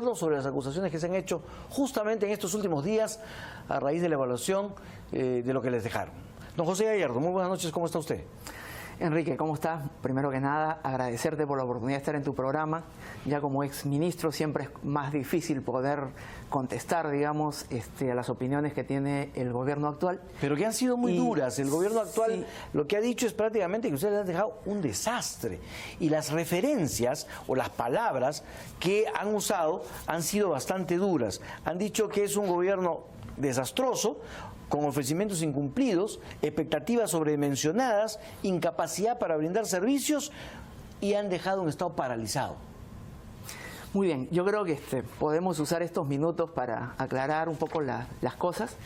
acuerdo sobre las acusaciones que se han hecho justamente en estos últimos días a raíz de la evaluación de lo que les dejaron. Don José Gallardo, muy buenas noches, ¿cómo está usted? Enrique, ¿cómo estás? Primero que nada, agradecerte por la oportunidad de estar en tu programa. Ya como exministro siempre es más difícil poder contestar, digamos, a las opiniones que tiene el gobierno actual. Pero que han sido muy duras. El gobierno actual sí, lo que ha dicho es prácticamente que ustedes han dejado un desastre. Y las referencias o las palabras que han usado han sido bastante duras. Han dicho que es un gobierno desastroso, con ofrecimientos incumplidos, expectativas sobredimensionadas, incapacidad para brindar servicios y han dejado un Estado paralizado. Muy bien, yo creo que podemos usar estos minutos para aclarar un poco las cosas.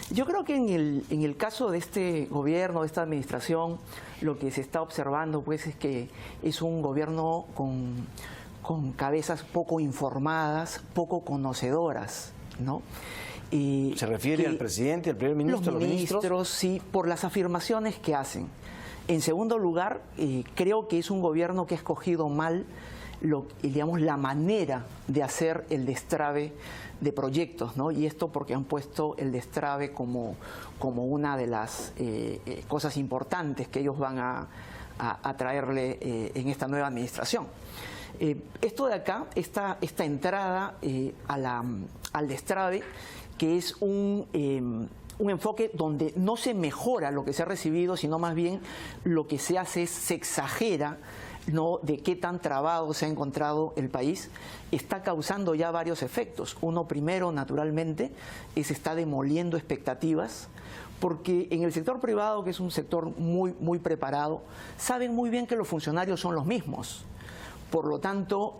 Yo creo que en el caso de este gobierno, de esta administración, lo que se está observando pues es que es un gobierno con cabezas poco informadas, poco conocedoras, ¿no? ¿Se refiere al presidente, al primer ministro, los ministros? Sí, por las afirmaciones que hacen. En segundo lugar, creo que es un gobierno que ha escogido mal digamos, la manera de hacer el destrave de proyectos, ¿no? Y esto porque han puesto el destrave como una de las cosas importantes que ellos van a traerle en esta nueva administración. Esto de acá, esta entrada al destrave, que es un enfoque donde no se mejora lo que se ha recibido, sino más bien lo que se hace es se exagera, ¿no?, de qué tan trabado se ha encontrado el país, está causando ya varios efectos. Uno primero, naturalmente, está demoliendo expectativas, porque en el sector privado, que es un sector muy preparado, saben muy bien que los funcionarios son los mismos. Por lo tanto,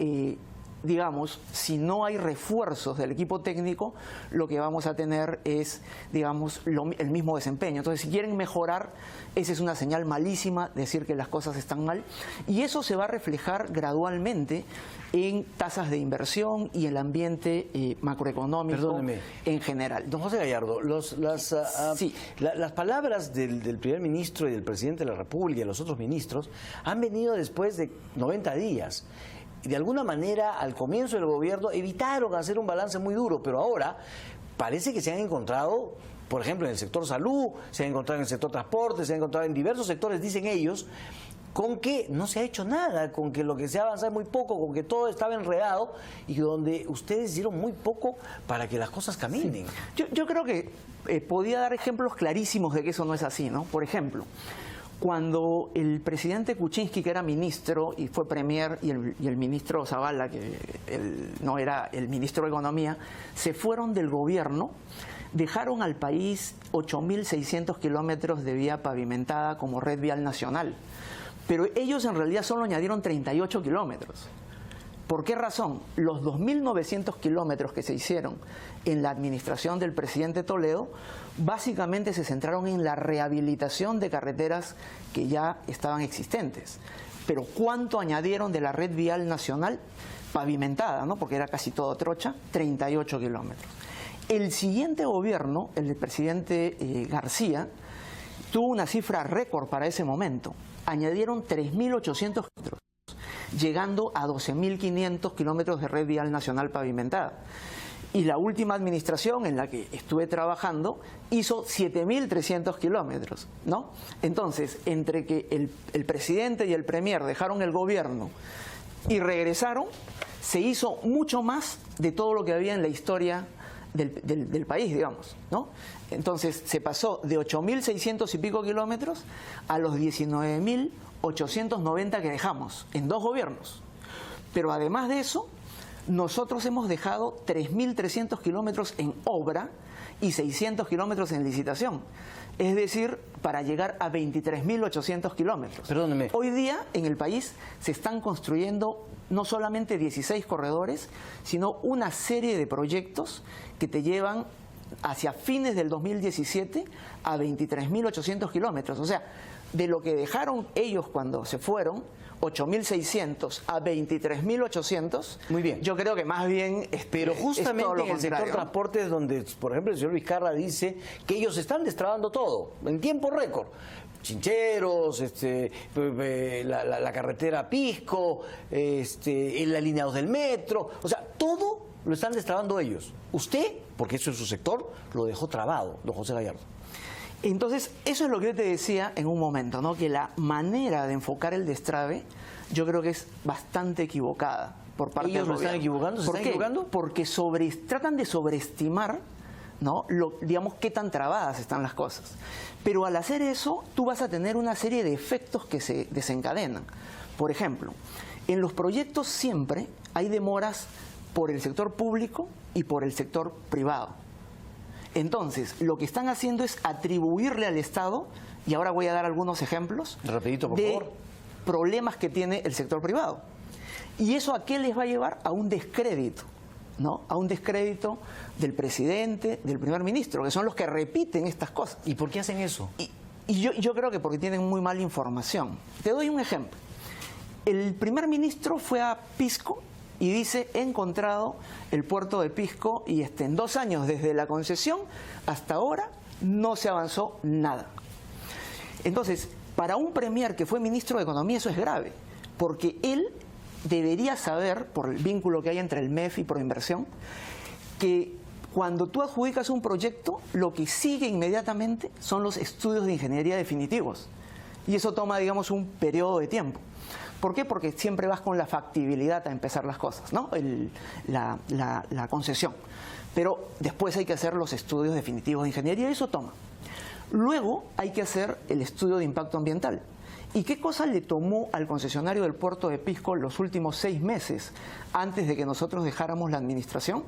digamos, si no hay refuerzos del equipo técnico, lo que vamos a tener es, digamos, el mismo desempeño. Entonces, si quieren mejorar, esa es una señal malísima, decir que las cosas están mal, y eso se va a reflejar gradualmente en tasas de inversión y el ambiente macroeconómico en general. Don José Gallardo, las palabras del primer ministro y del presidente de la República y de los otros ministros han venido después de 90 días. Y de alguna manera, al comienzo del gobierno, evitaron hacer un balance muy duro, pero ahora parece que se han encontrado, por ejemplo, en el sector salud, se han encontrado en el sector transporte, se han encontrado en diversos sectores, dicen ellos, con que no se ha hecho nada, con que lo que se ha avanzado es muy poco, con que todo estaba enredado y donde ustedes hicieron muy poco para que las cosas caminen. Sí. Yo creo que podía dar ejemplos clarísimos de que eso no es así, ¿no? Por ejemplo, cuando el presidente Kuczynski, que era ministro y fue premier, y el ministro Zavala, que no era el ministro de Economía, se fueron del gobierno, dejaron al país 8.600 kilómetros de vía pavimentada como red vial nacional. Pero ellos en realidad solo añadieron 38 kilómetros. ¿Por qué razón? Los 2.900 kilómetros que se hicieron en la administración del presidente Toledo básicamente se centraron en la rehabilitación de carreteras que ya estaban existentes. Pero ¿cuánto añadieron de la red vial nacional pavimentada, ¿no?, porque era casi todo trocha? 38 kilómetros. El siguiente gobierno, el del presidente García, tuvo una cifra récord para ese momento. Añadieron 3.800 kilómetros, llegando a 12.500 kilómetros de red vial nacional pavimentada. Y la última administración en la que estuve trabajando hizo 7.300 kilómetros, ¿no? Entonces, entre que el presidente y el premier dejaron el gobierno y regresaron, se hizo mucho más de todo lo que había en la historia del país, digamos, ¿no? Entonces, se pasó de 8.600 y pico kilómetros a los 19.890 que dejamos en 2 gobiernos. Pero además de eso, nosotros hemos dejado 3.300 kilómetros en obra y 600 kilómetros en licitación. Es decir, para llegar a 23.800 kilómetros. Perdóneme. Hoy día en el país se están construyendo no solamente 16 corredores, sino una serie de proyectos que te llevan hacia fines del 2017 a 23.800 kilómetros. O sea, de lo que dejaron ellos cuando se fueron, 8.600 a 23.800. Muy bien. Yo creo que más bien pero justamente en el sector transporte es donde, por ejemplo, el señor Vizcarra dice que ellos están destrabando todo en tiempo récord. Chincheros, la carretera Pisco, el alineados del metro, o sea, todo lo están destrabando ellos. Usted, porque eso es su sector, lo dejó trabado, don José Gallardo. Entonces, eso es lo que yo te decía en un momento, ¿no? Que la manera de enfocar el destrabe, yo creo que es bastante equivocada por parte del ¿Ellos gobierno. están equivocando? ¿Se ¿Por están qué? equivocando? Porque tratan de sobreestimar, ¿no? Digamos, qué tan trabadas están las cosas. Pero al hacer eso, tú vas a tener una serie de efectos que se desencadenan. Por ejemplo, en los proyectos siempre hay demoras por el sector público y por el sector privado. Entonces, lo que están haciendo es atribuirle al Estado, y ahora voy a dar algunos ejemplos, Rapidito, por de favor. problemas que tiene el sector privado. ¿Y eso a qué les va a llevar? A un descrédito, ¿no? A un descrédito del presidente, del primer ministro, que son los que repiten estas cosas. ¿Y por qué hacen eso? Y yo creo que porque tienen muy mala información. Te doy un ejemplo. El primer ministro fue a Pisco y dice, he encontrado el puerto de Pisco y en 2 años desde la concesión hasta ahora no se avanzó nada. Entonces, para un premier que fue ministro de Economía eso es grave, porque él debería saber, por el vínculo que hay entre el MEF y Proinversión, que cuando tú adjudicas un proyecto, lo que sigue inmediatamente son los estudios de ingeniería definitivos. Y eso toma, digamos, un periodo de tiempo. ¿Por qué? Porque siempre vas con la factibilidad a empezar las cosas, ¿no? La concesión. Pero después hay que hacer los estudios definitivos de ingeniería y eso toma. Luego hay que hacer el estudio de impacto ambiental. ¿Y qué cosa le tomó al concesionario del puerto de Pisco los últimos 6 meses antes de que nosotros dejáramos la administración?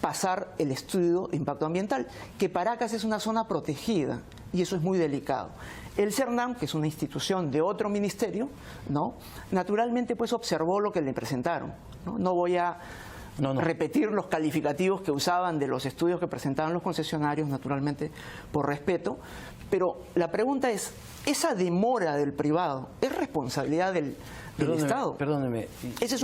Pasar el estudio de impacto ambiental, que Paracas es una zona protegida y eso es muy delicado. El CERNAM, que es una institución de otro ministerio, ¿no? Naturalmente pues observó lo que le presentaron. No voy a repetir los calificativos que usaban de los estudios que presentaban los concesionarios, naturalmente por respeto, pero la pregunta es, ¿esa demora del privado es responsabilidad del Estado? Perdóneme. Ese es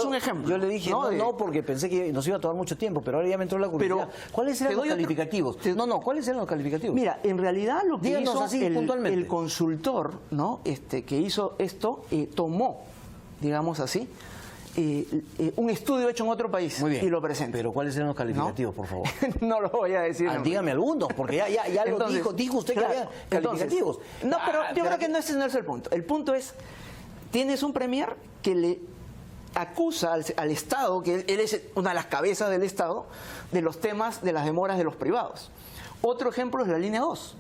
un ejemplo. Yo le dije no, porque pensé que nos iba a tomar mucho tiempo, pero ahora ya me entró la curiosidad. ¿Cuáles eran los calificativos? ¿Cuáles eran los calificativos? Mira, en realidad lo que Díganos hizo así, el consultor, ¿no? Que hizo esto, tomó, digamos así, un estudio hecho en otro país y lo presenta. Pero ¿cuáles eran los calificativos, por favor? No lo voy a decir. Dígame algunos, porque ya lo dijo usted que había calificativos. No, pero yo creo que ese no es el punto. El punto es, tienes un premier que le acusa al Estado, que él es una de las cabezas del Estado, de los temas de las demoras de los privados. Otro ejemplo es la línea 2.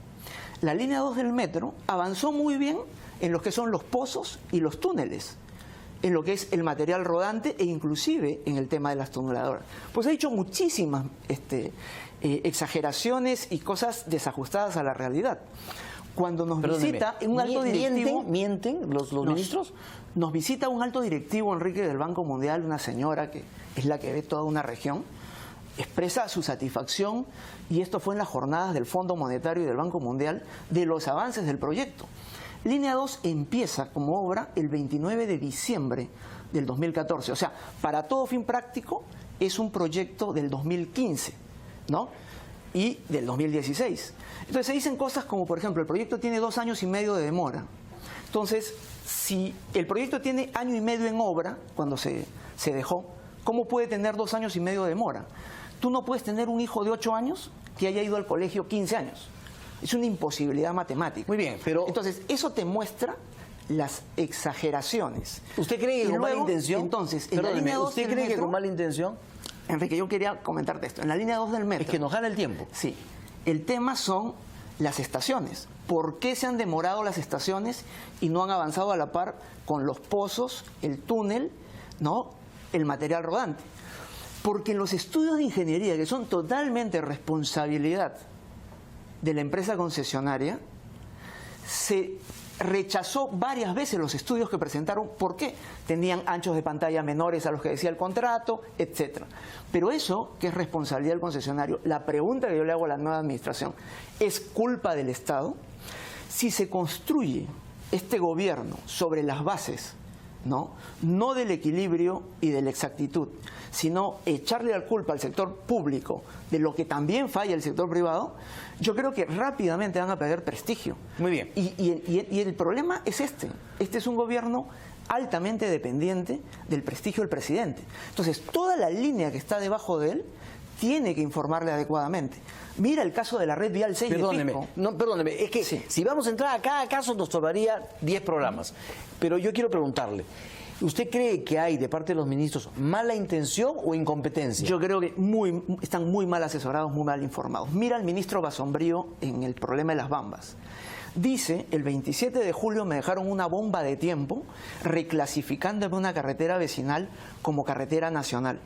La línea 2 del metro avanzó muy bien en lo que son los pozos y los túneles, en lo que es el material rodante e inclusive en el tema de las tuneladoras. Pues ha hecho muchísimas exageraciones y cosas desajustadas a la realidad. Cuando nos visita un alto directivo... ¿Mienten los ministros? Nos visita un alto directivo, Enrique, del Banco Mundial, una señora que es la que ve toda una región, expresa su satisfacción, y esto fue en las jornadas del Fondo Monetario y del Banco Mundial, de los avances del proyecto. Línea 2 empieza como obra el 29 de diciembre del 2014. O sea, para todo fin práctico es un proyecto del 2015, ¿no? Y del 2016. Entonces se dicen cosas como, por ejemplo, el proyecto tiene 2 años y medio de demora. Entonces, si el proyecto tiene 1 año y medio en obra, cuando se dejó, ¿cómo puede tener 2 años y medio de demora? Tú no puedes tener un hijo de 8 años que haya ido al colegio 15 años. Es una imposibilidad matemática. Muy bien, pero... Entonces, eso te muestra las exageraciones. ¿Usted cree que con mala intención? Entonces, en la línea 2 ¿usted cree que con mala intención? Enrique, yo quería comentarte esto. En la línea 2 del metro... Es que nos gana el tiempo. Sí. El tema son las estaciones. ¿Por qué se han demorado las estaciones y no han avanzado a la par con los pozos, el túnel, ¿no? El material rodante? Porque los estudios de ingeniería, que son totalmente responsabilidad de la empresa concesionaria, se rechazó varias veces los estudios que presentaron. ¿Por qué? Tenían anchos de pantalla menores a los que decía el contrato, etcétera. Pero eso, que es responsabilidad del concesionario, la pregunta que yo le hago a la nueva administración, ¿es culpa del Estado? Si se construye este gobierno sobre las bases, no del equilibrio y de la exactitud, sino echarle la culpa al sector público de lo que también falla el sector privado, yo creo que rápidamente van a perder prestigio. Muy bien. Y el problema es este. Este es un gobierno altamente dependiente del prestigio del presidente. Entonces, toda la línea que está debajo de él tiene que informarle adecuadamente. Mira el caso de la red vial 6 de Pisco. No, perdóneme, es que Sí. si vamos a entrar a cada caso nos tomaría 10 programas. Pero yo quiero preguntarle, ¿usted cree que hay de parte de los ministros mala intención o incompetencia? Yo creo que están muy mal asesorados, muy mal informados. Mira al ministro Basombrío en el problema de las bambas. Dice, el 27 de julio me dejaron una bomba de tiempo reclasificándome una carretera vecinal como carretera nacional.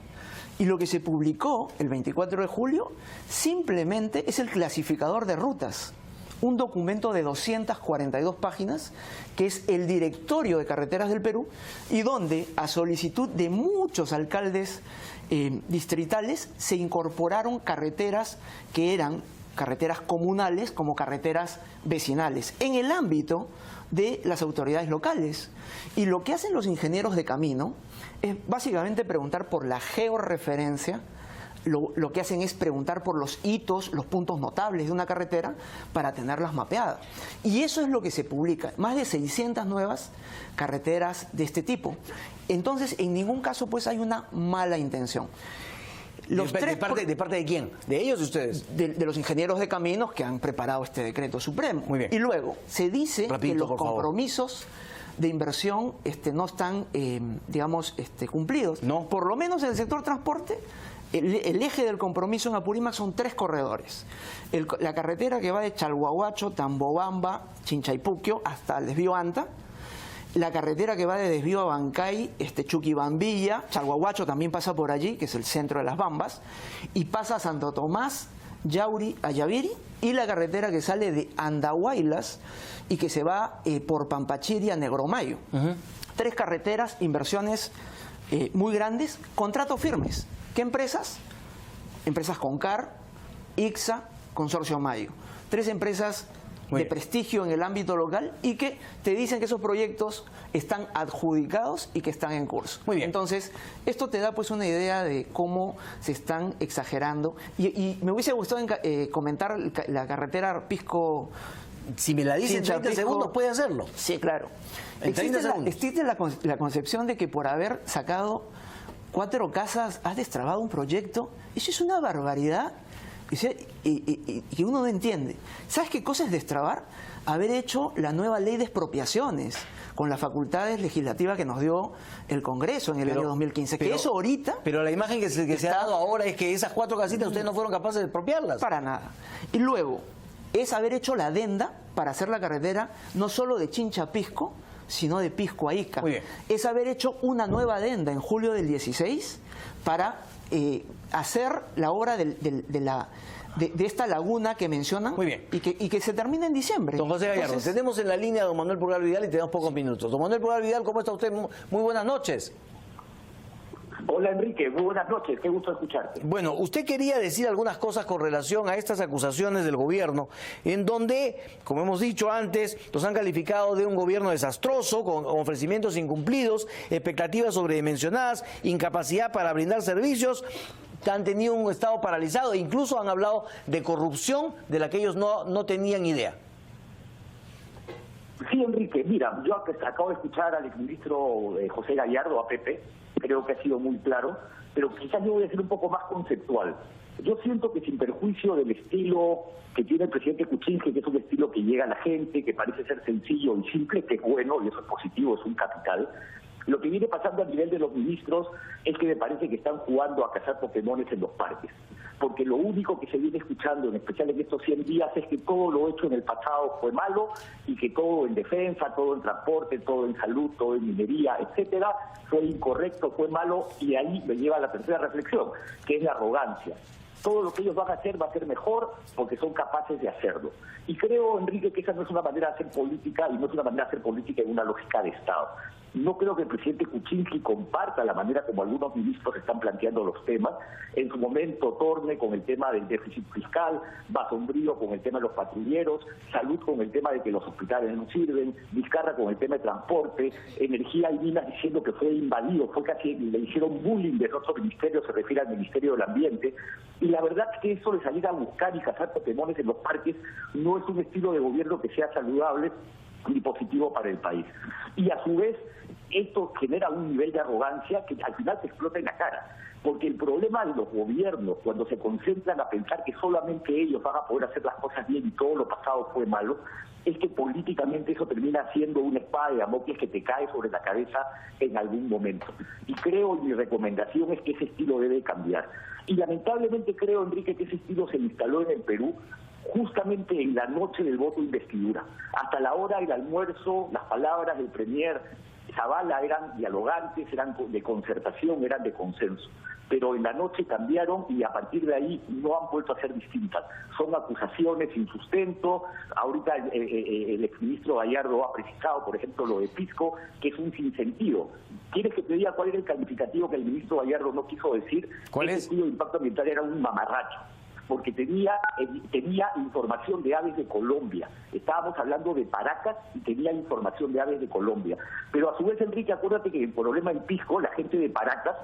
Y lo que se publicó el 24 de julio simplemente es el clasificador de rutas, un documento de 242 páginas que es el directorio de carreteras del Perú y donde a solicitud de muchos alcaldes distritales se incorporaron carreteras que eran carreteras comunales como carreteras vecinales en el ámbito de las autoridades locales. Y lo que hacen los ingenieros de camino es básicamente preguntar por la georreferencia. Lo que hacen es preguntar por los hitos, los puntos notables de una carretera para tenerlas mapeadas. Y eso es lo que se publica. Más de 600 nuevas carreteras de este tipo. Entonces, en ningún caso pues hay una mala intención. ¿De parte de quién? ¿De ellos o de ustedes? De los ingenieros de caminos que han preparado este decreto supremo. Muy bien. Y luego se dice que los compromisos de inversión no están, cumplidos. No. Por lo menos en el sector transporte, el eje del compromiso en Apurímac son 3 corredores. La carretera que va de Chalhuahuacho, Tambobamba, Chinchaypuquio hasta el desvío Anta. La carretera que va de desvío a Bancay, Chuquibambilla, Chalhuahuacho también pasa por allí, que es el centro de las Bambas, y pasa a Santo Tomás, Yauri, Ayaviri, y la carretera que sale de Andahuaylas y que se va por Pampachiri a Negromayo. 3 carreteras, inversiones muy grandes, contratos firmes. ¿Qué empresas? Empresas Concar, ICSA, Consorcio Mayo. 3 empresas de prestigio en el ámbito local y que te dicen que esos proyectos están adjudicados y que están en curso. Muy bien. Entonces, esto te da pues una idea de cómo se están exagerando. Y me hubiese gustado comentar la carretera Pisco. Si me la dice en 30 segundos, puede hacerlo. Sí, claro. En 30 segundos. Existe la concepción de que por haber sacado 4 casas has destrabado un proyecto. Eso es una barbaridad. Y que uno no entiende. ¿Sabes qué cosa es destrabar? Haber hecho la nueva ley de expropiaciones con las facultades legislativas que nos dio el Congreso en el año 2015. Que eso ahorita... Pero la imagen que se ha dado ahora es que esas 4 casitas ustedes no fueron capaces de expropiarlas. Para nada. Y luego es haber hecho la adenda para hacer la carretera no solo de Chincha a Pisco, sino de Pisco a Ica. Muy bien. Es haber hecho una nueva adenda en julio del 16 para hacer la obra de esta laguna que mencionan. Muy bien. Y que se termina en diciembre. Don José Gallardo, Entonces, tenemos en la línea a don Manuel Pulgar Vidal y tenemos pocos minutos. Don Manuel Pulgar Vidal, ¿cómo está usted? Muy buenas noches. Hola Enrique, muy buenas noches, qué gusto escucharte. Bueno, usted quería decir algunas cosas con relación a estas acusaciones del gobierno, en donde, como hemos dicho antes, los han calificado de un gobierno desastroso, con ofrecimientos incumplidos, expectativas sobredimensionadas, incapacidad para brindar servicios, han tenido un Estado paralizado e incluso han hablado de corrupción de la que ellos no tenían idea. Sí, Enrique, mira, yo acabo de escuchar al exministro José Gallardo, a Pepe, creo que ha sido muy claro, pero quizás yo voy a ser un poco más conceptual. Yo siento que sin perjuicio del estilo que tiene el presidente Kuczynski, que es un estilo que llega a la gente, que parece ser sencillo y simple, que es bueno, y eso es positivo, es un capital, lo que viene pasando a nivel de los ministros es que me parece que están jugando a cazar Pokémones en los parques. Porque lo único que se viene escuchando, en especial en estos 100 días, es que todo lo hecho en el pasado fue malo y que todo en defensa, todo en transporte, todo en salud, todo en minería, etcétera, fue incorrecto, fue malo, y ahí me lleva a la tercera reflexión, que es la arrogancia. Todo lo que ellos van a hacer va a ser mejor porque son capaces de hacerlo. Y creo, Enrique, que esa no es una manera de hacer política y no es una manera de hacer política en una lógica de Estado. No creo que el presidente Kuczynski comparta la manera como algunos ministros están planteando los temas. En su momento, Torne con el tema del déficit fiscal, Basombrío con el tema de los patrulleros, Salud con el tema de que los hospitales no sirven, Vizcarra con el tema de transporte, Energía y Minas diciendo que fue invadido, fue casi, le hicieron bullying de otro ministerio, se refiere al Ministerio del Ambiente. Y la verdad es que eso de salir a buscar y cazar Pokémones en los parques no es un estilo de gobierno que sea saludable ni positivo para el país. Y a su vez, esto genera un nivel de arrogancia que al final se explota en la cara. Porque el problema de los gobiernos, cuando se concentran a pensar que solamente ellos van a poder hacer las cosas bien y todo lo pasado fue malo, es que políticamente eso termina siendo una espada de Damocles que te cae sobre la cabeza en algún momento. Y creo, y mi recomendación es que ese estilo debe cambiar. Y lamentablemente creo, Enrique, que ese estilo se instaló en el Perú justamente en la noche del voto de investidura. Hasta la hora del almuerzo, las palabras del premier Zavala eran dialogantes, eran de concertación, eran de consenso. Pero en la noche cambiaron y a partir de ahí no han vuelto a ser distintas. Son acusaciones sin sustento. Ahorita el exministro Gallardo ha precisado, por ejemplo, lo de Pisco, que es un sinsentido. ¿Quieres que te diga cuál era el calificativo que el ministro Gallardo no quiso decir? ¿Cuál es? El estudio de impacto ambiental era un mamarracho, porque tenía información de aves de Colombia. Estábamos hablando de Paracas y tenía información de aves de Colombia. Pero a su vez, Enrique, acuérdate que el problema en Pisco, la gente de Paracas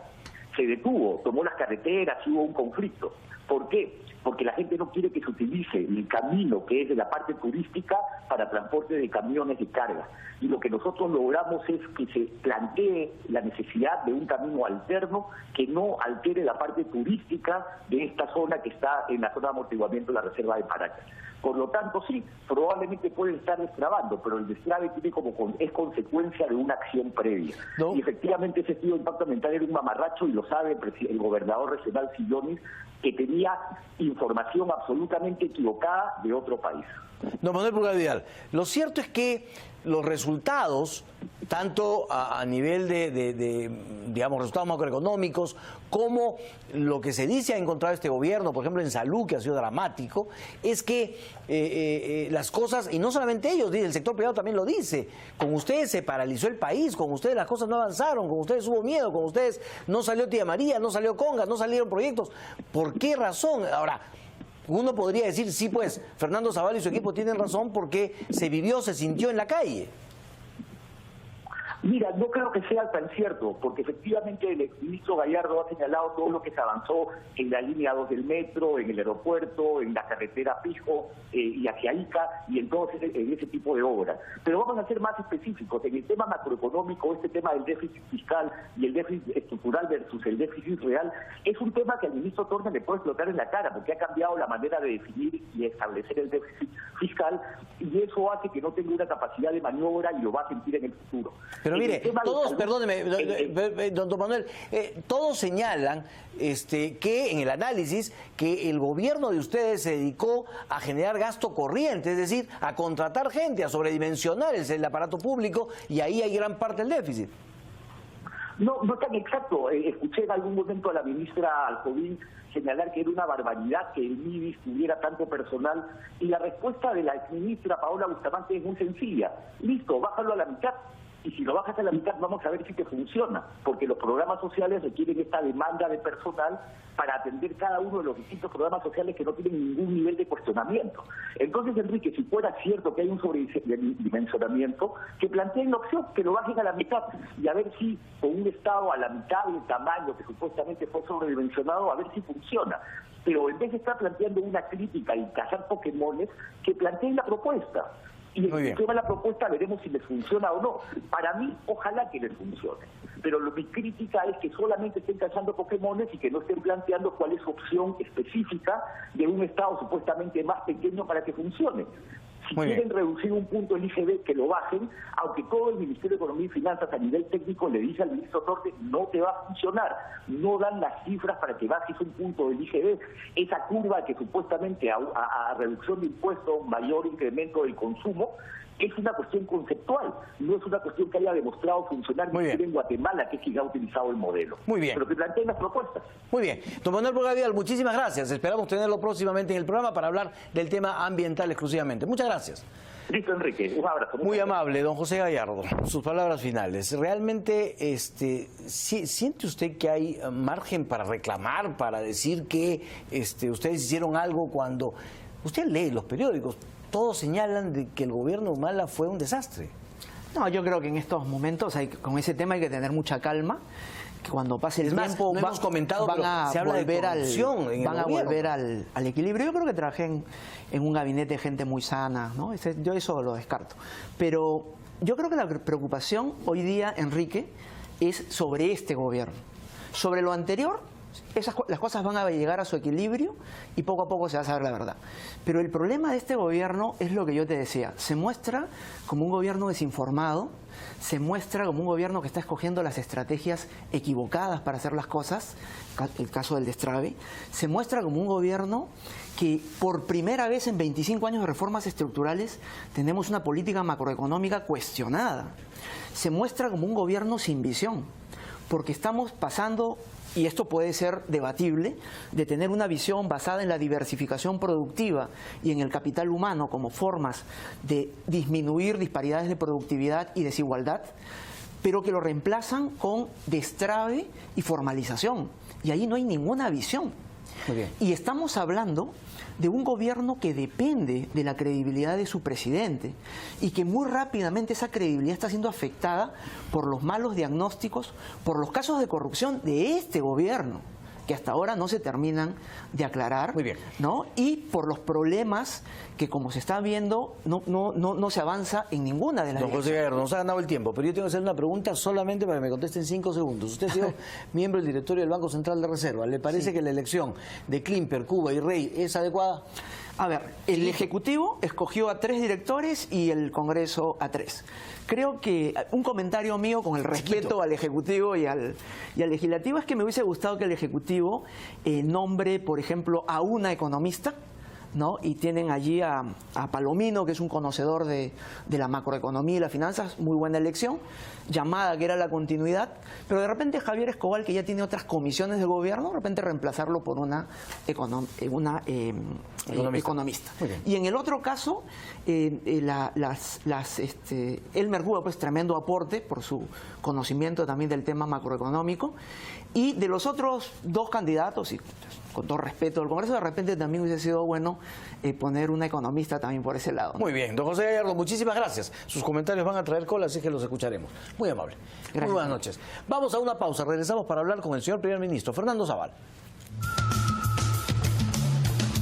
se detuvo, tomó las carreteras y hubo un conflicto. ¿Por qué? Porque la gente no quiere que se utilice el camino que es de la parte turística para transporte de camiones de carga. Y lo que nosotros logramos es que se plantee la necesidad de un camino alterno que no altere la parte turística de esta zona que está en la zona de amortiguamiento de la reserva de Paracas. Por lo tanto, sí, probablemente pueden estar destrabando, pero el destrabe tiene es consecuencia de una acción previa. No. Y efectivamente ese estudio de impacto ambiental era un mamarracho y lo sabe el gobernador regional Sillonis, que tenía información absolutamente equivocada de otro país. Don Manuel Pulgar Vidal, lo cierto es que los resultados, tanto a nivel digamos, resultados macroeconómicos, como lo que se dice ha encontrado este gobierno, por ejemplo en salud, que ha sido dramático, es que las cosas, y no solamente ellos, el sector privado también lo dice, con ustedes se paralizó el país, con ustedes las cosas no avanzaron, con ustedes hubo miedo, con ustedes no salió Tía María, no salió Congas, no salieron proyectos. ¿Por qué razón? Ahora, uno podría decir, sí, pues, Fernando Zavala y su equipo tienen razón porque se vivió, se sintió en la calle. Mira, no creo que sea tan cierto, porque efectivamente el exministro Gallardo ha señalado todo lo que se avanzó en la línea 2 del metro, en el aeropuerto, en la carretera Pisco y hacia Ica, y entonces en ese tipo de obras. Pero vamos a ser más específicos. En el tema macroeconómico, este tema del déficit fiscal y el déficit estructural versus el déficit real, es un tema que al ministro Torres le puede explotar en la cara, porque ha cambiado la manera de definir y establecer el déficit fiscal, y eso hace que no tenga una capacidad de maniobra y lo va a sentir en el futuro. Pero mire, todos, perdóneme, don Manuel, todos señalan que en el análisis que el gobierno de ustedes se dedicó a generar gasto corriente, es decir, a contratar gente, a sobredimensionar el aparato público, y ahí hay gran parte del déficit. No, no tan exacto. Escuché en algún momento a la ministra Alcovín señalar que era una barbaridad que el MIDIS tuviera tanto personal, y la respuesta de la exministra Paola Bustamante es muy sencilla. Listo, bájalo a la mitad. Y si lo bajas a la mitad, vamos a ver si te funciona, porque los programas sociales requieren esta demanda de personal para atender cada uno de los distintos programas sociales que no tienen ningún nivel de cuestionamiento. Entonces, Enrique, si fuera cierto que hay un sobredimensionamiento, que planteen la opción, que lo bajen a la mitad, y a ver si con un Estado a la mitad del tamaño que supuestamente fue sobredimensionado, a ver si funciona. Pero en vez de estar planteando una crítica y cazar Pokémones, que planteen la propuesta. Y en función de la propuesta veremos si les funciona o no. Para mí, ojalá que les funcione. Pero mi crítica es que solamente estén cazando Pokémones y que no estén planteando cuál es su opción específica de un Estado supuestamente más pequeño para que funcione. Si quieren reducir un punto el IGB, que lo bajen, aunque todo el Ministerio de Economía y Finanzas a nivel técnico le dice al ministro Torres, no te va a funcionar, no dan las cifras para que bajes un punto del IGB. Esa curva que supuestamente a reducción de impuestos, mayor incremento del consumo, es una cuestión conceptual, no es una cuestión que haya demostrado funcionar ni siquiera en Guatemala, que es quien ha utilizado el modelo. Muy bien. Pero que planteen las propuestas. Muy bien. Don Manuel Pulgar Vidal, muchísimas gracias. Esperamos tenerlo próximamente en el programa para hablar del tema ambiental exclusivamente. Muchas gracias. Listo, Enrique. Un abrazo. Muy amable, don José Gallardo. Sus palabras finales. ¿Realmente siente usted que hay margen para reclamar, para decir que ustedes hicieron algo cuando... Usted lee los periódicos, todos señalan de que el gobierno de Humala fue un desastre? No, yo creo que en estos momentos con ese tema hay que tener mucha calma, que cuando pase el tiempo hemos comentado, van a volver al equilibrio. Yo creo que trabajé en un gabinete de gente muy sana, ¿no? Yo eso lo descarto. Pero Yo creo que la preocupación hoy día, Enrique, es sobre este gobierno. Sobre lo anterior, las cosas van a llegar a su equilibrio y poco a poco se va a saber la verdad. Pero el problema de este gobierno es lo que yo te decía. Se muestra como un gobierno desinformado, se muestra como un gobierno que está escogiendo las estrategias equivocadas para hacer las cosas, el caso del destrave, se muestra como un gobierno que por primera vez en 25 años de reformas estructurales tenemos una política macroeconómica cuestionada. Se muestra como un gobierno sin visión, porque estamos pasando, y esto puede ser debatible, de tener una visión basada en la diversificación productiva y en el capital humano como formas de disminuir disparidades de productividad y desigualdad, pero que lo reemplazan con destrave y formalización. Y ahí no hay ninguna visión. Muy bien. Y estamos hablando de un gobierno que depende de la credibilidad de su presidente y que muy rápidamente esa credibilidad está siendo afectada por los malos diagnósticos, por los casos de corrupción de este gobierno, que hasta ahora no se terminan de aclarar. Muy bien. ¿No? Y por los problemas que, como se está viendo, no se avanza en ninguna de las Don José Gallardo, nos ha ganado el tiempo, pero yo tengo que hacer una pregunta solamente para que me conteste en 5 segundos. Usted ha sido miembro del directorio del Banco Central de Reserva. ¿Le parece que la elección de Klimper, Cuba y Rey es adecuada? A ver, el Ejecutivo escogió a 3 directores y el Congreso a 3. Creo que un comentario mío con el respeto al Ejecutivo y al Legislativo es que me hubiese gustado que el Ejecutivo nombre, por ejemplo, a una economista, ¿no? Y tienen allí a Palomino, que es un conocedor de la macroeconomía y las finanzas, muy buena elección, Llamada, que era la continuidad, pero de repente Javier Escobar, que ya tiene otras comisiones de gobierno, de repente reemplazarlo por una economista. Y en el otro caso, Elmer Gua, pues tremendo aporte por su conocimiento también del tema macroeconómico, y de los otros 2 candidatos, y con todo respeto al Congreso, de repente también hubiese sido bueno poner una economista también por ese lado, ¿no? Muy bien, don José Gallardo, muchísimas gracias. Sus comentarios van a traer cola, así que los escucharemos. Muy amable. Gracias. Muy buenas noches. Vamos a una pausa, regresamos para hablar con el señor primer ministro, Fernando Zavala.